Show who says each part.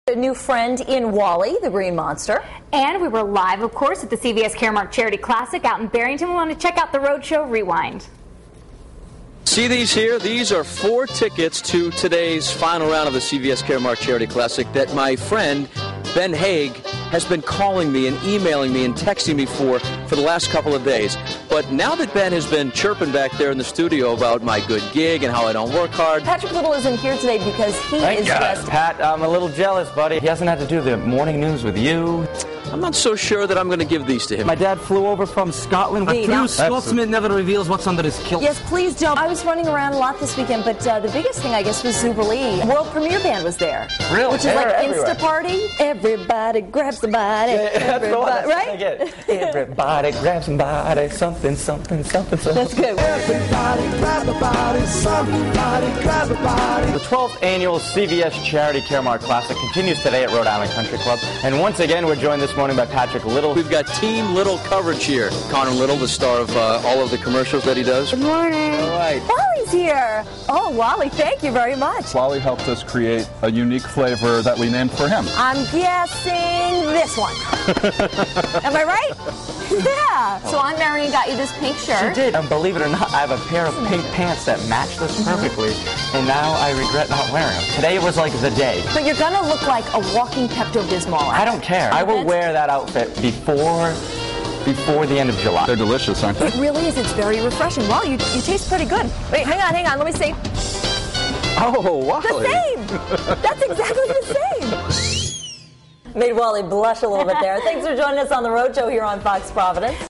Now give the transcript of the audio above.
Speaker 1: A new friend in Wally, the Green Monster.
Speaker 2: And we were live, of course, at the CVS Caremark Charity Classic out in Barrington. We want to check out the Roadshow Rewind.
Speaker 3: See these here? These are 4 tickets to today's final round of the CVS Caremark Charity Classic that my friend Ben Haig has been calling me and emailing me and texting me for the last couple of days. But now that Ben has been chirping back there in the studio about my good gig and how I don't work hard.
Speaker 1: Patrick Little isn't here today because he is just...
Speaker 4: Pat, I'm a little jealous, buddy. He hasn't had to do the morning news with you.
Speaker 3: I'm not so sure that I'm going to give these to him.
Speaker 4: My dad flew over from Scotland.
Speaker 1: Wait,
Speaker 4: A true Scotsman never reveals what's under his kilt.
Speaker 1: Yes, please don't. I was running around a lot this weekend, but the biggest thing, I guess, was Zubilee. World premiere band was there.
Speaker 4: Really?
Speaker 1: Which is like Insta Party. Everybody grab somebody.
Speaker 4: Everybody,
Speaker 1: right?
Speaker 4: Everybody grab somebody. Something, something, something, something.
Speaker 1: That's good.
Speaker 5: Everybody grab a body. Somebody grab a body.
Speaker 4: The 12th annual CVS Charity Caremark Classic continues today at Rhode Island Country Club. And once again, we're joined this morning by Patrick Little.
Speaker 3: We've got Team Little coverage here. Connor Little, the star of all of the commercials that he does.
Speaker 1: Good morning.
Speaker 3: All right.
Speaker 1: Wally's here. Oh, Wally, thank you very much.
Speaker 6: Wally helped us create a unique flavor that we named for him.
Speaker 1: I'm guessing this one. Am I right? Yeah. So Aunt Marion got you this pink shirt.
Speaker 4: She did. And believe it or not, I have a pair of pink pants that match this perfectly. And now I regret not wearing them. Today was like the day.
Speaker 1: But you're going to look like a walking Pepto-Bismol.
Speaker 4: I don't care. I will wear that outfit before the end of July.
Speaker 6: They're delicious, aren't they?
Speaker 1: It really is. It's very refreshing. Wow, you taste pretty good. Wait, hang on. Let me see.
Speaker 3: Oh, Wally.
Speaker 1: The same. That's exactly the same. Made Wally blush a little bit there. Thanks for joining us on the Roadshow here on Fox Providence.